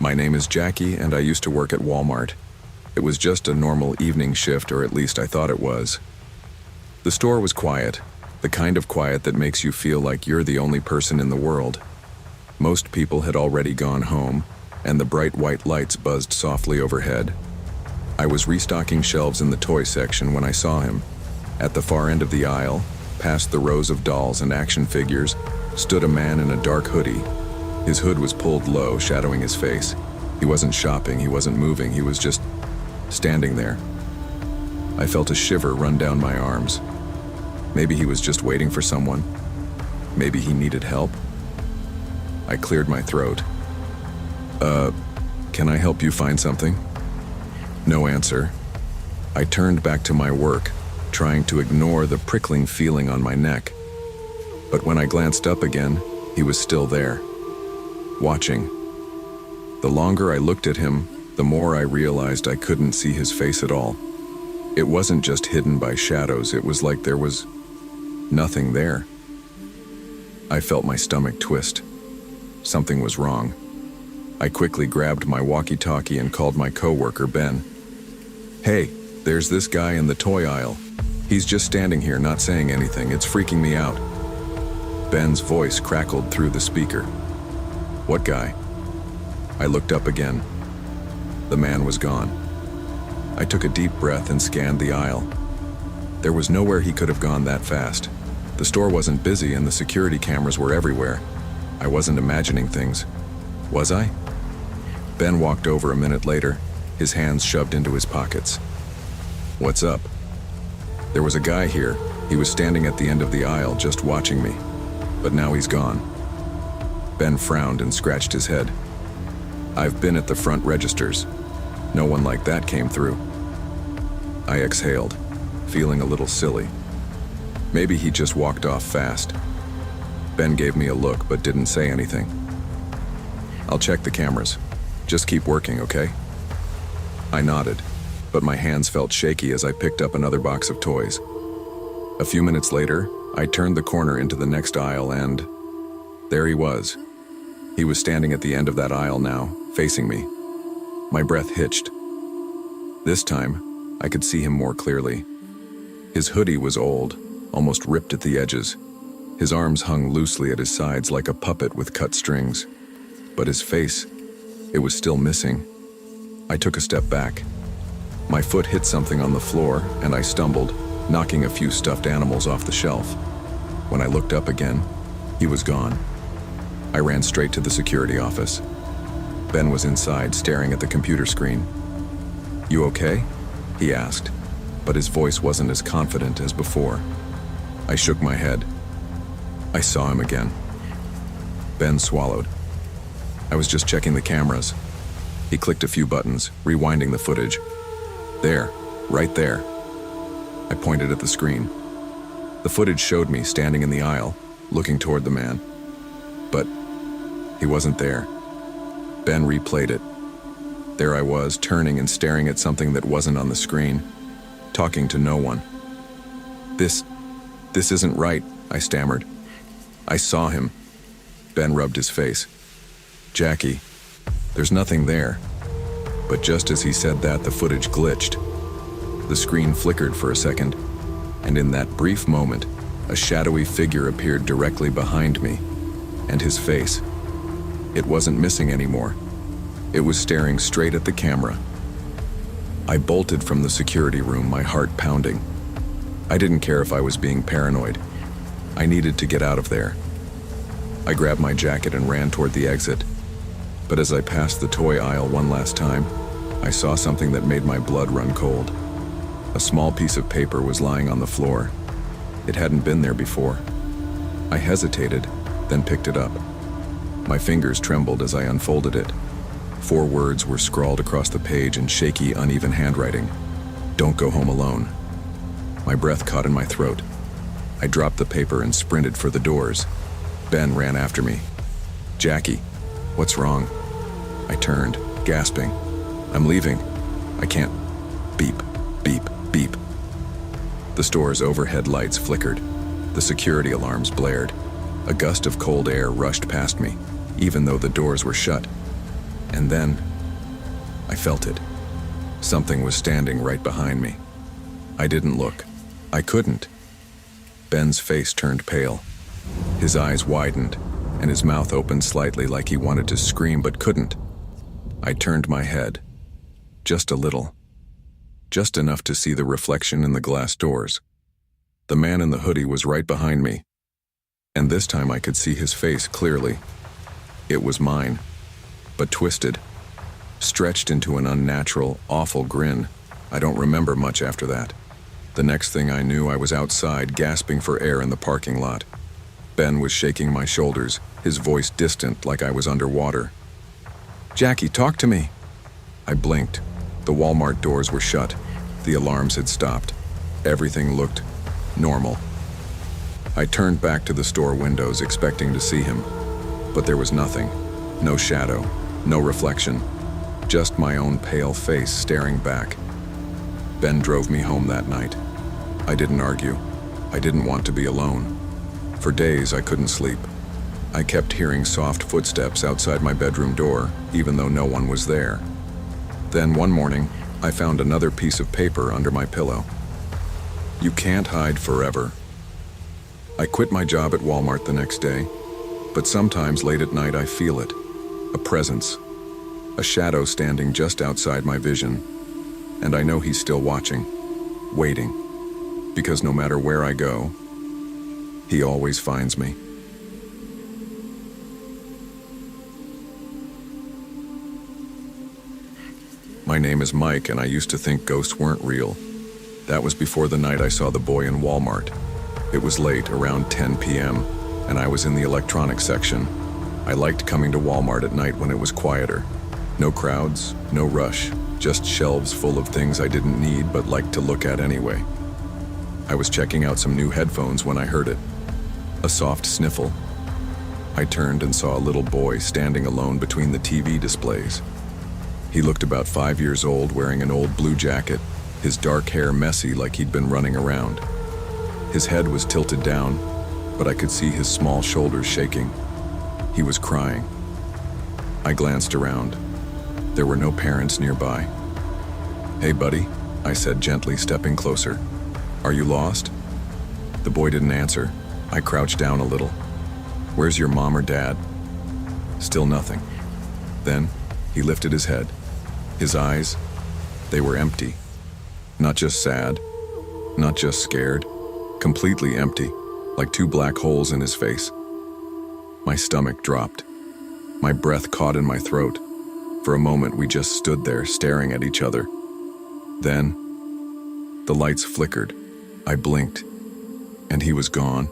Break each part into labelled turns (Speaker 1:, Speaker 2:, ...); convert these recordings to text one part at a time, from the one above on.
Speaker 1: My name is Jackie, and I used to work at Walmart. It was just a normal evening shift, or at least I thought it was. The store was quiet, the kind of quiet that makes you feel like you're the only person in the world. Most people had already gone home, and the bright white lights buzzed softly overhead. I was restocking shelves in the toy section when I saw him. At the far end of the aisle, past the rows of dolls and action figures, stood a man in a dark hoodie. His hood was pulled low, shadowing his face. He wasn't shopping, he wasn't moving, he was just standing there. I felt a shiver run down my arms. Maybe he was just waiting for someone. Maybe he needed help. I cleared my throat. Can I help you find something? No answer. I turned back to my work, trying to ignore the prickling feeling on my neck. But when I glanced up again, he was still there, watching. The longer I looked at him, the more I realized I couldn't see his face at all. It wasn't just hidden by shadows, it was like there was nothing there. I felt my stomach twist. Something was wrong. I quickly grabbed my walkie-talkie and called my coworker, Ben. Hey, there's this guy in the toy aisle. He's just standing here, not saying anything. It's freaking me out. Ben's voice crackled through the speaker. What guy? I looked up again. The man was gone. I took a deep breath and scanned the aisle. There was nowhere he could have gone that fast. The store wasn't busy and the security cameras were everywhere. I wasn't imagining things. Was I? Ben walked over a minute later, his hands shoved into his pockets. What's up? There was a guy here. He was standing at the end of the aisle just watching me. But now he's gone. Ben frowned and scratched his head. I've been at the front registers. No one like that came through. I exhaled, feeling a little silly. Maybe he just walked off fast. Ben gave me a look but didn't say anything. I'll check the cameras. Just keep working, okay? I nodded, but my hands felt shaky as I picked up another box of toys. A few minutes later, I turned the corner into the next aisle and there he was. He was standing at the end of that aisle now, facing me. My breath hitched. This time, I could see him more clearly. His hoodie was old, almost ripped at the edges. His arms hung loosely at his sides like a puppet with cut strings. But his face, it was still missing. I took a step back. My foot hit something on the floor, and I stumbled, knocking a few stuffed animals off the shelf. When I looked up again, he was gone. I ran straight to the security office. Ben was inside, staring at the computer screen. You okay? He asked, but his voice wasn't as confident as before. I shook my head. I saw him again. Ben swallowed. I was just checking the cameras. He clicked a few buttons, rewinding the footage. There, right there. I pointed at the screen. The footage showed me standing in the aisle, looking toward the man. But he wasn't there. Ben replayed it. There I was, turning and staring at something that wasn't on the screen, talking to no one. This isn't right, I stammered. I saw him. Ben rubbed his face. Jackie, there's nothing there. But just as he said that, the footage glitched. The screen flickered for a second, and in that brief moment, a shadowy figure appeared directly behind me, and his face. It wasn't missing anymore. It was staring straight at the camera. I bolted from the security room, my heart pounding. I didn't care if I was being paranoid. I needed to get out of there. I grabbed my jacket and ran toward the exit. But as I passed the toy aisle one last time, I saw something that made my blood run cold. A small piece of paper was lying on the floor. It hadn't been there before. I hesitated, then picked it up. My fingers trembled as I unfolded it. 4 words were scrawled across the page in shaky, uneven handwriting. Don't go home alone. My breath caught in my throat. I dropped the paper and sprinted for the doors. Ben ran after me. Jackie, what's wrong? I turned, gasping. I'm leaving. I can't. Beep, beep, beep. The store's overhead lights flickered. The security alarms blared. A gust of cold air rushed past me, even though the doors were shut. And then, I felt it. Something was standing right behind me. I didn't look. I couldn't. Ben's face turned pale. His eyes widened, and his mouth opened slightly like he wanted to scream but couldn't. I turned my head. Just a little. Just enough to see the reflection in the glass doors. The man in the hoodie was right behind me, and this time I could see his face clearly. It was mine, but twisted, stretched into an unnatural, awful grin. I don't remember much after that. The next thing I knew, I was outside, gasping for air in the parking lot. Ben was shaking my shoulders, his voice distant like I was underwater. "Jackie, talk to me." I blinked. The Walmart doors were shut. The alarms had stopped. Everything looked normal. I turned back to the store windows, expecting to see him, but there was nothing. No shadow, no reflection, just my own pale face staring back. Ben drove me home that night. I didn't argue. I didn't want to be alone. For days, I couldn't sleep. I kept hearing soft footsteps outside my bedroom door, even though no one was there. Then one morning, I found another piece of paper under my pillow. "You can't hide forever." I quit my job at Walmart the next day, but sometimes late at night I feel it. A presence. A shadow standing just outside my vision. And I know he's still watching, waiting. Because no matter where I go, he always finds me. My name is Mike, and I used to think ghosts weren't real. That was before the night I saw the boy in Walmart. It was late, around 10 p.m., and I was in the electronics section. I liked coming to Walmart at night when it was quieter. No crowds, no rush, just shelves full of things I didn't need but liked to look at anyway. I was checking out some new headphones when I heard it. A soft sniffle. I turned and saw a little boy standing alone between the TV displays. He looked about 5 years old, wearing an old blue jacket, his dark hair messy like he'd been running around. His head was tilted down, but I could see his small shoulders shaking. He was crying. I glanced around. There were no parents nearby. "Hey, buddy," I said gently, stepping closer. "Are you lost?" The boy didn't answer. I crouched down a little. "Where's your mom or dad?" Still nothing. Then he lifted his head. His eyes, they were empty. Not just sad, not just scared, completely empty, like two black holes in his face. My stomach dropped. My breath caught in my throat. For a moment, we just stood there, staring at each other. Then, the lights flickered. I blinked, and he was gone.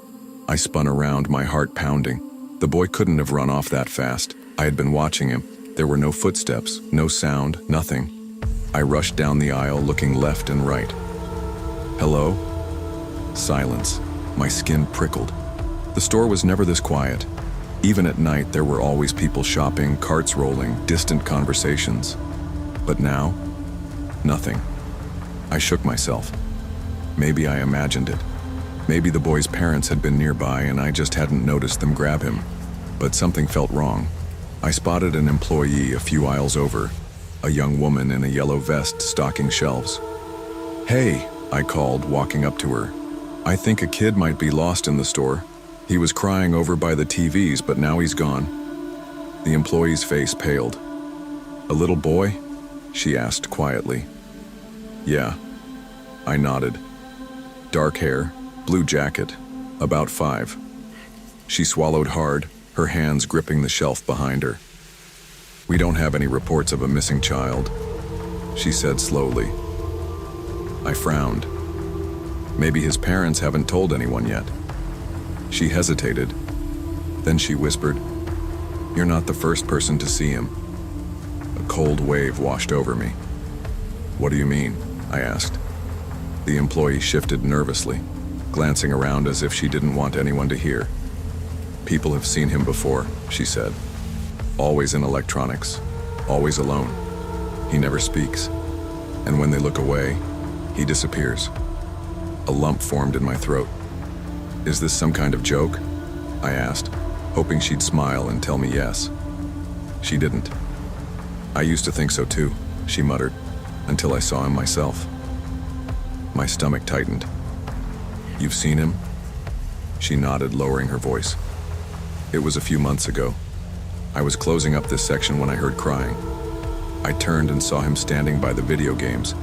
Speaker 1: I spun around, my heart pounding. The boy couldn't have run off that fast. I had been watching him. There were no footsteps, no sound, nothing. I rushed down the aisle, looking left and right. "Hello?" Silence. My skin prickled. The store was never this quiet. Even at night, there were always people shopping, carts rolling, distant conversations. But now, nothing. I shook myself. Maybe I imagined it. Maybe the boy's parents had been nearby and I just hadn't noticed them grab him. But something felt wrong. I spotted an employee a few aisles over, a young woman in a yellow vest stocking shelves. "Hey," I called, walking up to her. "I think a kid might be lost in the store. He was crying over by the TVs, but now he's gone." The employee's face paled. "A little boy?" she asked quietly. "Yeah." I nodded. Dark hair, blue jacket, about 5. She swallowed hard, her hands gripping the shelf behind her. "We don't have any reports of a missing child," she said slowly. I frowned. Maybe his parents haven't told anyone yet. She hesitated. Then she whispered, "You're not the first person to see him." A cold wave washed over me. "What do you mean?" I asked. The employee shifted nervously, glancing around as if she didn't want anyone to hear. "People have seen him before," she said. "Always in electronics, always alone. He never speaks. And when they look away, he disappears." A lump formed in my throat. "Is this some kind of joke?" I asked, hoping she'd smile and tell me yes. She didn't. I used to think so too, she muttered, until I saw him myself. My stomach tightened. You've seen him? She nodded, lowering her voice. It was a few months ago. I was closing up this section when I heard crying. I turned and saw him standing by the video games.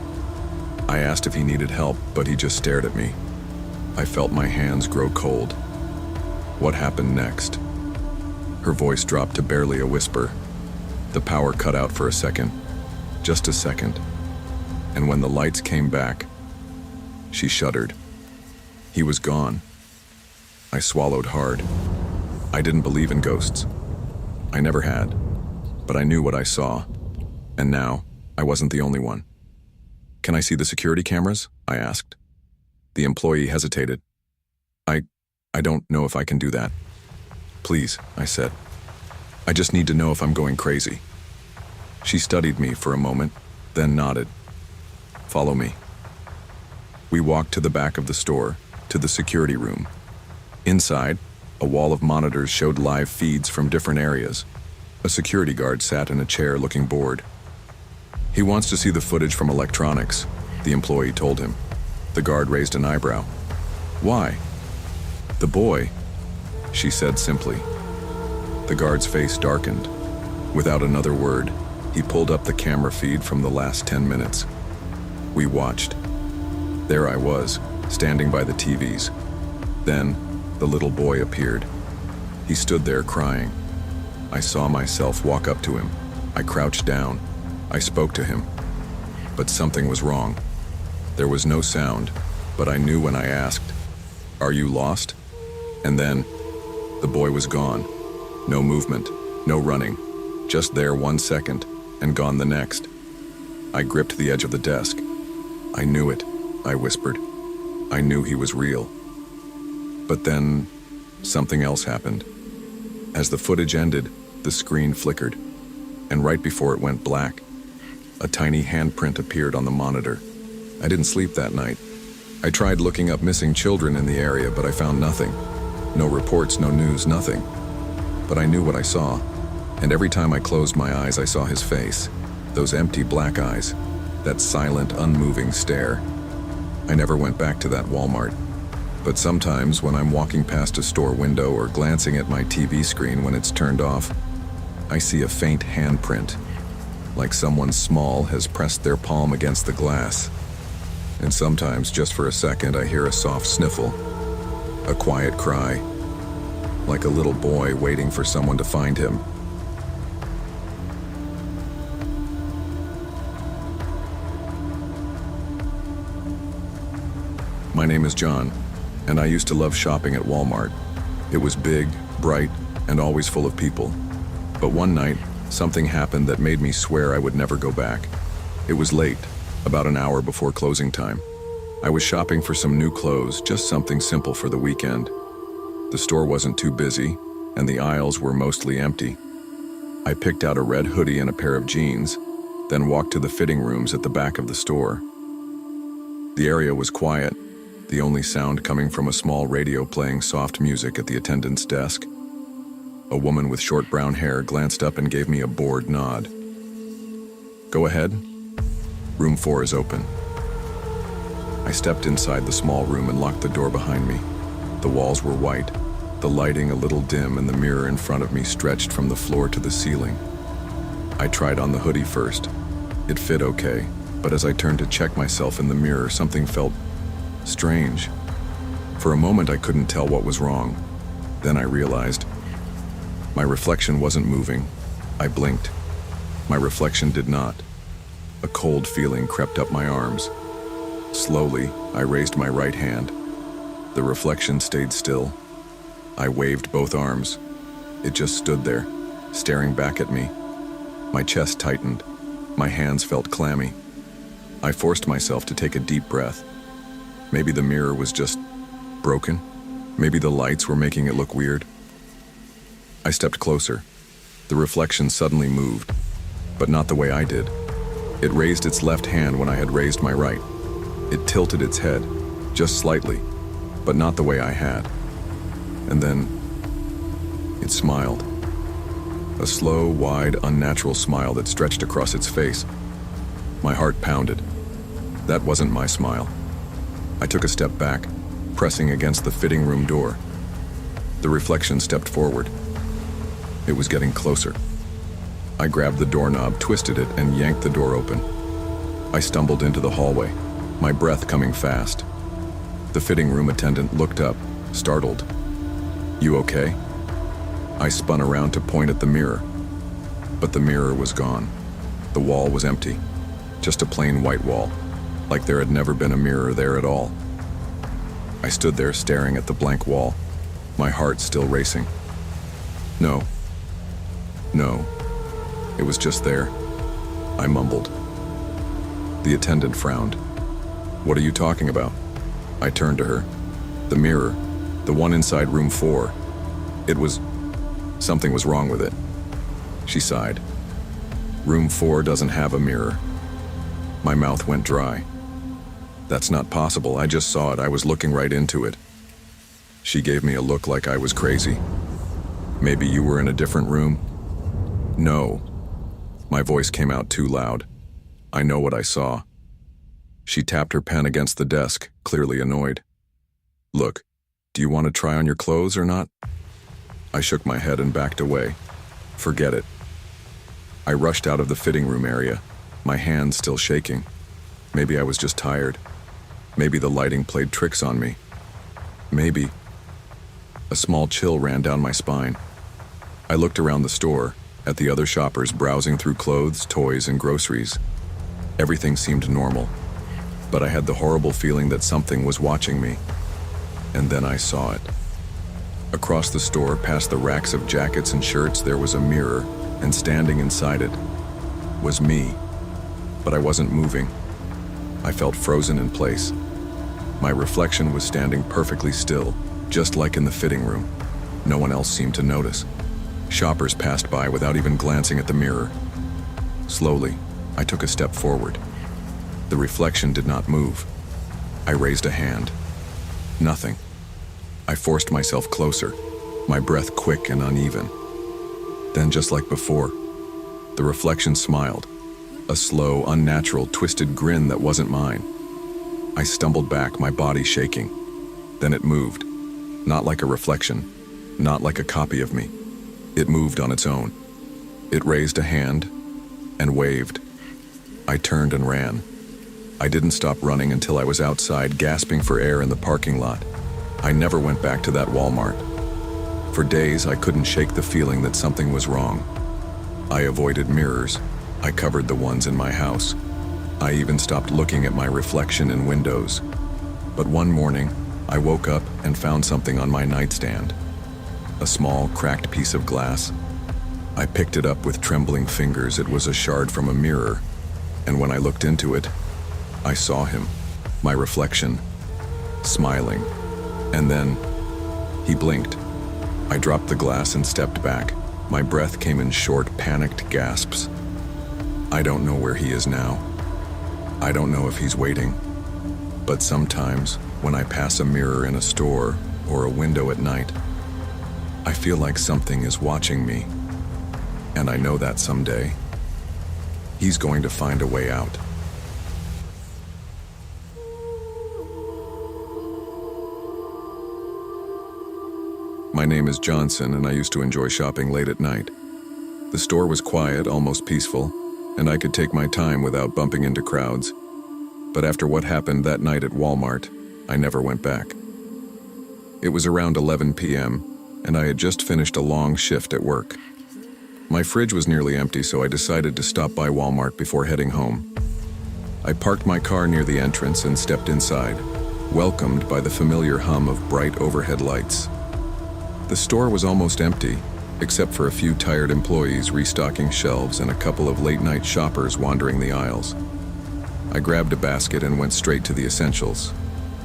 Speaker 1: I asked if he needed help, but he just stared at me. I felt my hands grow cold. What happened next? Her voice dropped to barely a whisper. The power cut out for a second. Just a second. And when the lights came back, she shuddered. He was gone. I swallowed hard. I didn't believe in ghosts. I never had. But I knew what I saw. And now, I wasn't the only one. Can I see the security cameras? I asked. The employee hesitated. I don't know if I can do that. Please, I said. I just need to know if I'm going crazy. She studied me for a moment, then nodded. Follow me. We walked to the back of the store, to the security room. Inside, a wall of monitors showed live feeds from different areas. A security guard sat in a chair looking bored. He wants to see the footage from electronics, the employee told him. The guard raised an eyebrow. Why? The boy, she said simply. The guard's face darkened. Without another word, he pulled up the camera feed from the last 10 minutes. We watched. There I was, standing by the TVs. Then, the little boy appeared. He stood there crying. I saw myself walk up to him. I crouched down. I spoke to him. But something was wrong. There was no sound, but I knew when I asked, "Are you lost?" And then, the boy was gone. No movement, no running. Just there 1 second, and gone the next. I gripped the edge of the desk. I knew it, I whispered. I knew he was real. But then, something else happened. As the footage ended, the screen flickered. And right before it went black, a tiny handprint appeared on the monitor. I didn't sleep that night. I tried looking up missing children in the area, but I found nothing. No reports, no news, nothing. But I knew what I saw, and every time I closed my eyes, I saw his face. Those empty black eyes, that silent, unmoving stare. I never went back to that Walmart. But sometimes when I'm walking past a store window or glancing at my TV screen when it's turned off, I see a faint handprint, like someone small has pressed their palm against the glass. And sometimes, just for a second, I hear a soft sniffle, a quiet cry, like a little boy waiting for someone to find him. My name is John, and I used to love shopping at Walmart. It was big, bright, and always full of people. But one night, something happened that made me swear I would never go back. It was late, about an hour before closing time. I was shopping for some new clothes, just something simple for the weekend. The store wasn't too busy, and the aisles were mostly empty. I picked out a red hoodie and a pair of jeans, then walked to the fitting rooms at the back of the store. The area was quiet, the only sound coming from a small radio playing soft music at the attendant's desk. A woman with short brown hair glanced up and gave me a bored nod. Go ahead. Room 4 is open. I stepped inside the small room and locked the door behind me. The walls were white, the lighting a little dim, and the mirror in front of me stretched from the floor to the ceiling. I tried on the hoodie first. It fit okay, but as I turned to check myself in the mirror, something felt strange. For a moment, I couldn't tell what was wrong. Then I realized my reflection wasn't moving. I blinked. My reflection did not. A cold feeling crept up my arms. Slowly, I raised my right hand. The reflection stayed still. I waved both arms. It just stood there, staring back at me. My chest tightened. My hands felt clammy. I forced myself to take a deep breath. Maybe the mirror was just broken. Maybe the lights were making it look weird. I stepped closer. The reflection suddenly moved, but not the way I did. It raised its left hand when I had raised my right. It tilted its head, just slightly, but not the way I had. And then, it smiled. A a slow, wide, unnatural smile that stretched across its face. My heart pounded. That wasn't my smile. I took a step back, pressing against the fitting room door. The reflection stepped forward. It was getting closer. I grabbed the doorknob, twisted it, and yanked the door open. I stumbled into the hallway, my breath coming fast. The fitting room attendant looked up, startled. "You okay?" I spun around to point at the mirror, but the mirror was gone. The wall was empty, just a plain white wall, like there had never been a mirror there at all. I stood there staring at the blank wall, my heart still racing. No, it was just there, I mumbled. The attendant frowned. "What are you talking about?" I turned to her. The mirror, the one inside room 4, something was wrong with it. She sighed. "Room 4 doesn't have a mirror." My mouth went dry. "That's not possible, I just saw it, I was looking right into it." She gave me a look like I was crazy. "Maybe you were in a different room?" "No." My voice came out too loud. "I know what I saw." She tapped her pen against the desk, clearly annoyed. "Look, do you want to try on your clothes or not?" I shook my head and backed away. Forget it. I rushed out of the fitting room area, my hands still shaking. Maybe I was just tired. Maybe the lighting played tricks on me. Maybe. A small chill ran down my spine. I looked around the store, at the other shoppers browsing through clothes, toys, and groceries. Everything seemed normal, but I had the horrible feeling that something was watching me. And then I saw it. Across the store, past the racks of jackets and shirts, there was a mirror, and standing inside it was me. But I wasn't moving. I felt frozen in place. My reflection was standing perfectly still, just like in the fitting room. No one else seemed to notice. Shoppers passed by without even glancing at the mirror. Slowly, I took a step forward. The reflection did not move. I raised a hand. Nothing. I forced myself closer, my breath quick and uneven. Then, just like before, the reflection smiled, a slow, unnatural, twisted grin that wasn't mine. I stumbled back, my body shaking. Then it moved, not like a reflection, not like a copy of me. It moved on its own. It raised a hand and waved. I turned and ran. I didn't stop running until I was outside, gasping for air in the parking lot. I never went back to that Walmart. For days, I couldn't shake the feeling that something was wrong. I avoided mirrors. I covered the ones in my house. I even stopped looking at my reflection in windows. But one morning, I woke up and found something on my nightstand. A small, cracked piece of glass. I picked it up with trembling fingers. It was a shard from a mirror. And when I looked into it, I saw him, my reflection, smiling. And then, he blinked. I dropped the glass and stepped back. My breath came in short, panicked gasps. I don't know where he is now. I don't know if he's waiting. But sometimes, when I pass a mirror in a store or a window at night, I feel like something is watching me. And I know that someday, he's going to find a way out. My name is Johnson, and I used to enjoy shopping late at night. The store was quiet, almost peaceful, and I could take my time without bumping into crowds. But after what happened that night at Walmart, I never went back. It was around 11 p.m., and I had just finished a long shift at work. My fridge was nearly empty, so I decided to stop by Walmart before heading home. I parked my car near the entrance and stepped inside, welcomed by the familiar hum of bright overhead lights. The store was almost empty, except for a few tired employees restocking shelves and a couple of late-night shoppers wandering the aisles. I grabbed a basket and went straight to the essentials: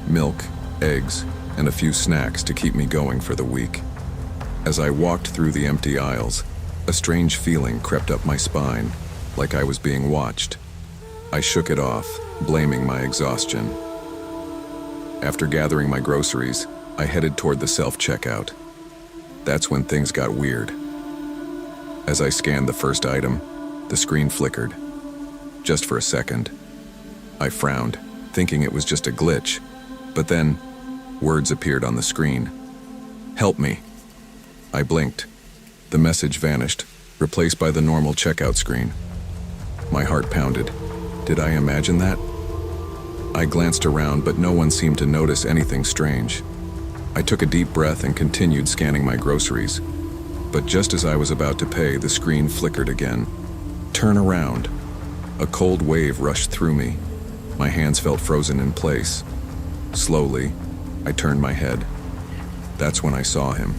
Speaker 1: milk, eggs, and a few snacks to keep me going for the week. As I walked through the empty aisles, a strange feeling crept up my spine, like I was being watched. I shook it off, blaming my exhaustion. After gathering my groceries, I headed toward the self-checkout. That's when things got weird. As I scanned the first item, the screen flickered. Just for a second. I frowned, thinking it was just a glitch, but then words appeared on the screen. "Help me." I blinked. The message vanished, replaced by the normal checkout screen. My heart pounded. Did I imagine that? I glanced around, but no one seemed to notice anything strange. I took a deep breath and continued scanning my groceries. But just as I was about to pay, the screen flickered again. "Turn around." A cold wave rushed through me. My hands felt frozen in place. Slowly, I turned my head. That's when I saw him.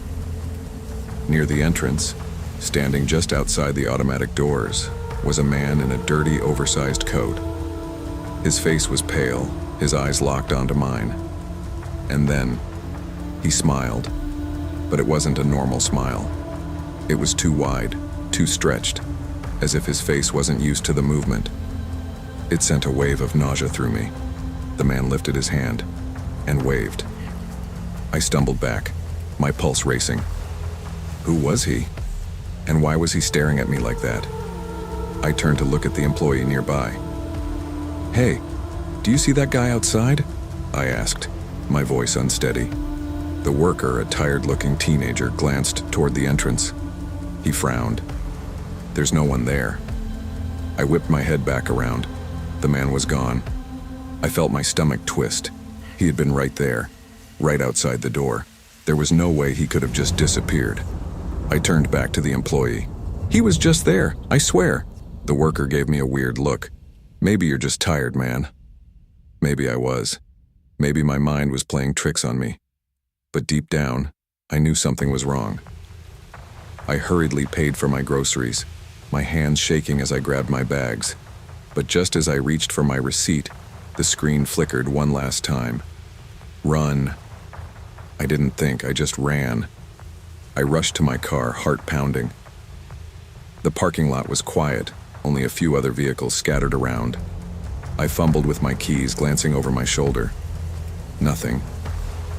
Speaker 1: Near the entrance, standing just outside the automatic doors, was a man in a dirty, oversized coat. His face was pale, his eyes locked onto mine. And then, he smiled. But it wasn't a normal smile. It was too wide, too stretched, as if his face wasn't used to the movement. It sent a wave of nausea through me. The man lifted his hand and waved. I stumbled back, my pulse racing. Who was he? And why was he staring at me like that? I turned to look at the employee nearby. "Hey, do you see that guy outside?" I asked, my voice unsteady. The worker, a tired-looking teenager, glanced toward the entrance. He frowned. "There's no one there." I whipped my head back around. The man was gone. I felt my stomach twist. He had been right there, right outside the door. There was no way he could have just disappeared. I turned back to the employee. "He was just there, I swear." The worker gave me a weird look. "Maybe you're just tired, man." Maybe I was. Maybe my mind was playing tricks on me. But deep down, I knew something was wrong. I hurriedly paid for my groceries, my hands shaking as I grabbed my bags. But just as I reached for my receipt, the screen flickered one last time. Run. I didn't think, I just ran. I rushed to my car, heart pounding. The parking lot was quiet, only a few other vehicles scattered around. I fumbled with my keys, glancing over my shoulder. Nothing.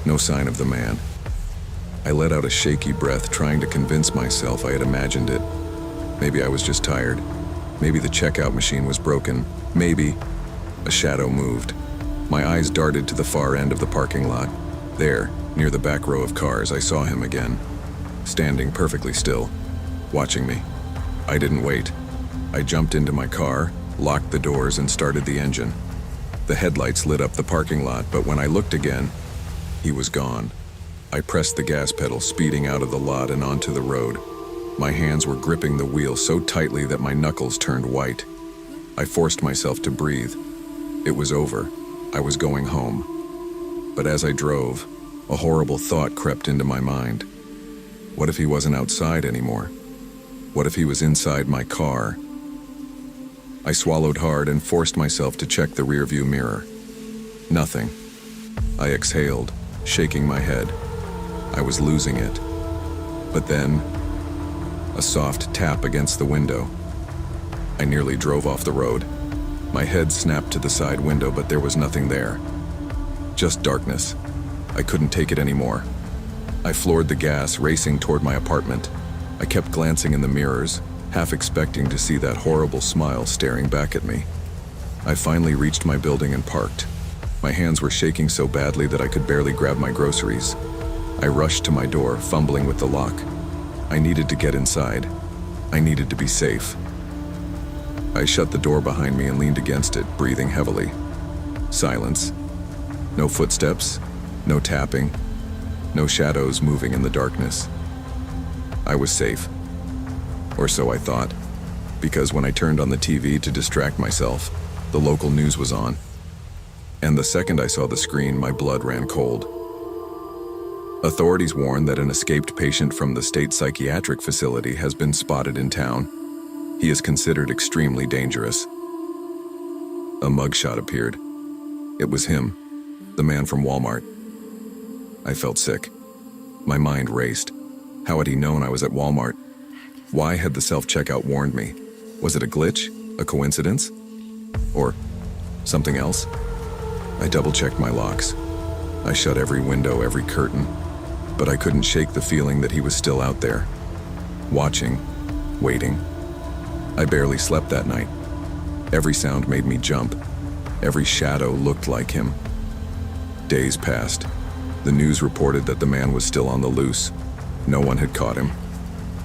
Speaker 1: No sign of the man. I let out a shaky breath, trying to convince myself I had imagined it. Maybe I was just tired. Maybe the checkout machine was broken. Maybe a shadow moved. My eyes darted to the far end of the parking lot. There, near the back row of cars, I saw him again, standing perfectly still, watching me. I didn't wait. I jumped into my car, locked the doors, and started the engine. The headlights lit up the parking lot, but when I looked again, he was gone. I pressed the gas pedal, speeding out of the lot and onto the road. My hands were gripping the wheel so tightly that my knuckles turned white. I forced myself to breathe. It was over. I was going home. But as I drove, a horrible thought crept into my mind. What if he wasn't outside anymore? What if he was inside my car? I swallowed hard and forced myself to check the rearview mirror. Nothing. I exhaled, shaking my head. I was losing it. But then, a soft tap against the window. I nearly drove off the road. My head snapped to the side window, but there was nothing there. Just darkness. I couldn't take it anymore. I floored the gas, racing toward my apartment. I kept glancing in the mirrors, half expecting to see that horrible smile staring back at me. I finally reached my building and parked. My hands were shaking so badly that I could barely grab my groceries. I rushed to my door, fumbling with the lock. I needed to get inside. I needed to be safe. I shut the door behind me and leaned against it, breathing heavily. Silence. No footsteps, no tapping, no shadows moving in the darkness. I was safe. Or so I thought, because when I turned on the TV to distract myself, the local news was on. And the second I saw the screen, my blood ran cold. Authorities warn that an escaped patient from the state psychiatric facility has been spotted in town. He is considered extremely dangerous. A mugshot appeared. It was him, the man from Walmart. I felt sick. My mind raced. How had he known I was at Walmart? Why had the self-checkout warned me? Was it a glitch? A coincidence? Or something else? I double-checked my locks. I shut every window, every curtain. But I couldn't shake the feeling that he was still out there, watching, waiting. I barely slept that night. Every sound made me jump. Every shadow looked like him. Days passed. The news reported that the man was still on the loose. No one had caught him.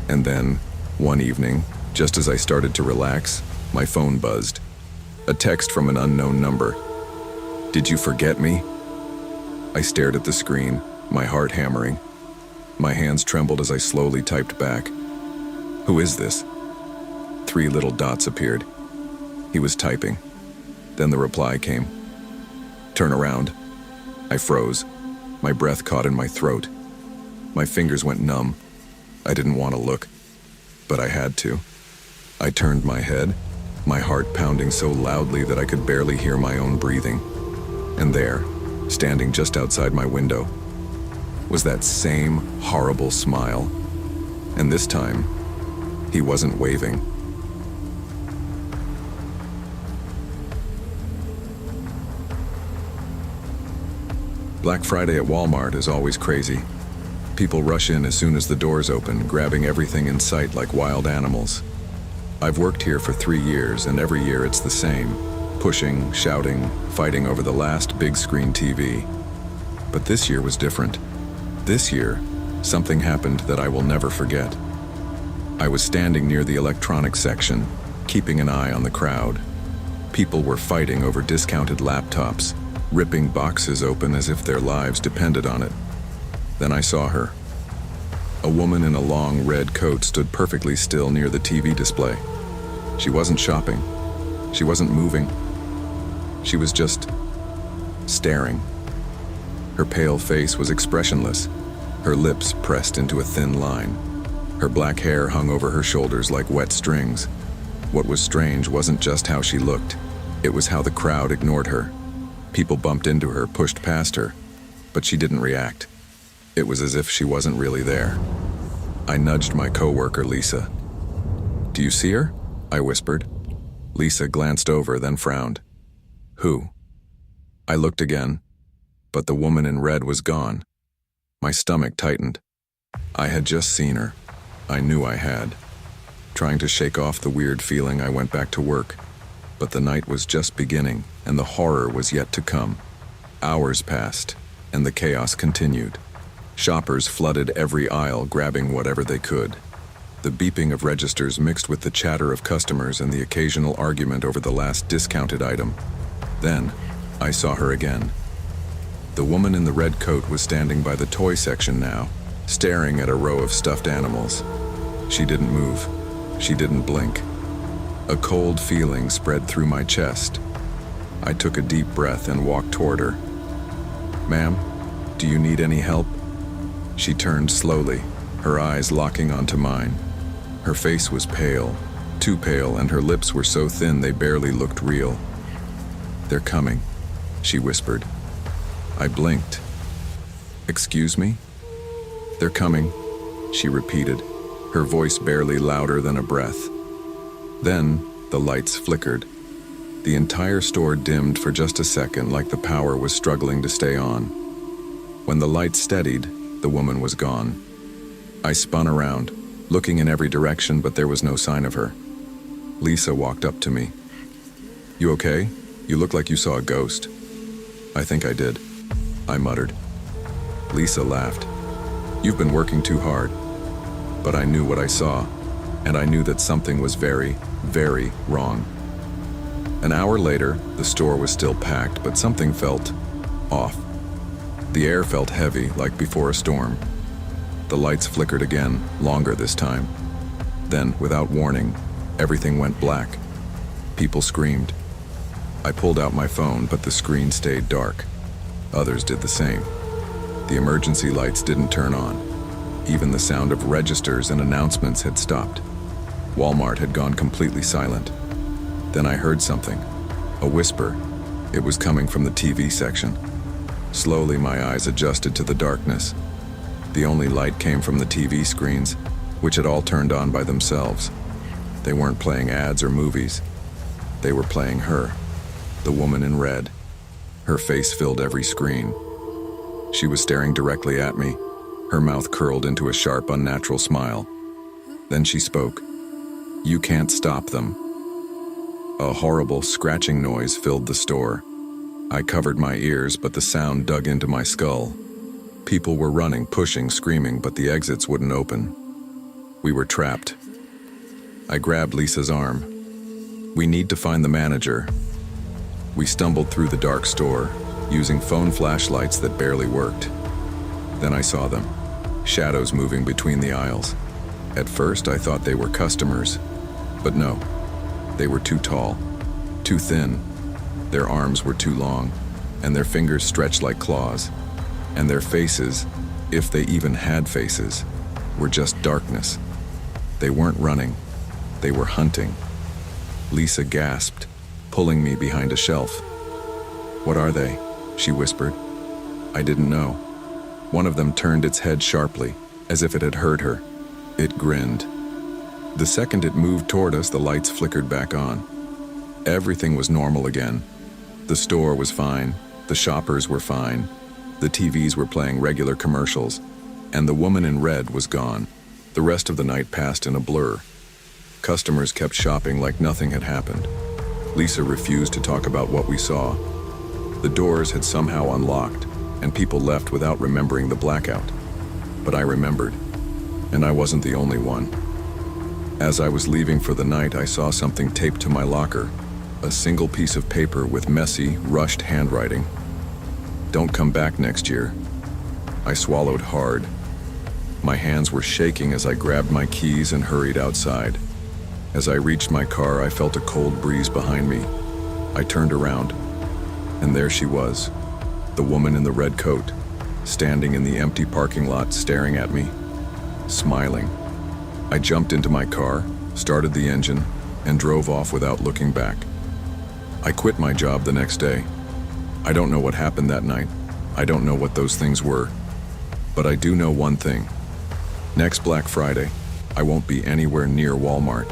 Speaker 1: And then, one evening, just as I started to relax, my phone buzzed. A text from an unknown number. "Did you forget me?" I stared at the screen, my heart hammering. My hands trembled as I slowly typed back. "Who is this?" 3 little dots appeared. He was typing. Then the reply came. "Turn around." I froze. My breath caught in my throat. My fingers went numb. I didn't want to look, but I had to. I turned my head, my heart pounding so loudly that I could barely hear my own breathing. And there, standing just outside my window, was that same horrible smile. And this time, he wasn't waving. Black Friday at Walmart is always crazy. People rush in as soon as the doors open, grabbing everything in sight like wild animals. I've worked here for 3 years, and every year it's the same. Pushing, shouting, fighting over the last big screen TV. But this year was different. This year, something happened that I will never forget. I was standing near the electronics section, keeping an eye on the crowd. People were fighting over discounted laptops, ripping boxes open as if their lives depended on it. Then I saw her. A woman in a long red coat stood perfectly still near the TV display. She wasn't shopping. She wasn't moving. She was just staring. Her pale face was expressionless, her lips pressed into a thin line. Her black hair hung over her shoulders like wet strings. What was strange wasn't just how she looked. It was how the crowd ignored her. People bumped into her, pushed past her, but she didn't react. It was as if she wasn't really there. I nudged my coworker, Lisa. "Do you see her?" I whispered. Lisa glanced over, then frowned. "Who?" I looked again, but the woman in red was gone. My stomach tightened. I had just seen her. I knew I had. Trying to shake off the weird feeling, I went back to work. But the night was just beginning, and the horror was yet to come. Hours passed, and the chaos continued. Shoppers flooded every aisle, grabbing whatever they could. The beeping of registers mixed with the chatter of customers and the occasional argument over the last discounted item. Then, I saw her again. The woman in the red coat was standing by the toy section now, staring at a row of stuffed animals. She didn't move. She didn't blink. A cold feeling spread through my chest. I took a deep breath and walked toward her. "Ma'am, do you need any help?" She turned slowly, her eyes locking onto mine. Her face was pale, too pale, and her lips were so thin they barely looked real. "They're coming," she whispered. I blinked. "Excuse me?" "They're coming," she repeated, her voice barely louder than a breath. Then the lights flickered. The entire store dimmed for just a second, like the power was struggling to stay on. When the lights steadied, the woman was gone. I spun around, looking in every direction, but there was no sign of her. Lisa walked up to me. "You okay? You look like you saw a ghost." "I think I did," I muttered. Lisa laughed. "You've been working too hard." But I knew what I saw, and I knew that something was very, very wrong. An hour later, the store was still packed, but something felt off. The air felt heavy, like before a storm. The lights flickered again, longer this time. Then, without warning, everything went black. People screamed. I pulled out my phone, but the screen stayed dark. Others did the same. The emergency lights didn't turn on. Even the sound of registers and announcements had stopped. Walmart had gone completely silent. Then I heard something. A whisper. It was coming from the TV section. Slowly, my eyes adjusted to the darkness. The only light came from the TV screens, which had all turned on by themselves. They weren't playing ads or movies. They were playing her, the woman in red. Her face filled every screen. She was staring directly at me, her mouth curled into a sharp, unnatural smile. Then she spoke. You can't stop them. A horrible scratching noise filled the store. I covered my ears, but the sound dug into my skull. People were running, pushing, screaming, but the exits wouldn't open. We were trapped. I grabbed Lisa's arm. We need to find the manager. We stumbled through the dark store, using phone flashlights that barely worked. Then I saw them, shadows moving between the aisles. At first, I thought they were customers, but no. They were too tall, too thin. Their arms were too long, and their fingers stretched like claws. And their faces, if they even had faces, were just darkness. They weren't running, they were hunting. Lisa gasped, pulling me behind a shelf. "What are they?" she whispered. I didn't know. One of them turned its head sharply, as if it had heard her. It grinned. The second it moved toward us, the lights flickered back on. Everything was normal again. The store was fine, the shoppers were fine, the TVs were playing regular commercials, and the woman in red was gone. The rest of the night passed in a blur. Customers kept shopping like nothing had happened. Lisa refused to talk about what we saw. The doors had somehow unlocked, and people left without remembering the blackout. But I remembered, and I wasn't the only one. As I was leaving for the night, I saw something taped to my locker, a single piece of paper with messy, rushed handwriting. "Don't come back next year." I swallowed hard. My hands were shaking as I grabbed my keys and hurried outside. As I reached my car, I felt a cold breeze behind me. I turned around, and there she was, the woman in the red coat, standing in the empty parking lot staring at me, smiling. I jumped into my car, started the engine, and drove off without looking back. I quit my job the next day. I don't know what happened that night. I don't know what those things were. But I do know one thing. Next Black Friday, I won't be anywhere near Walmart.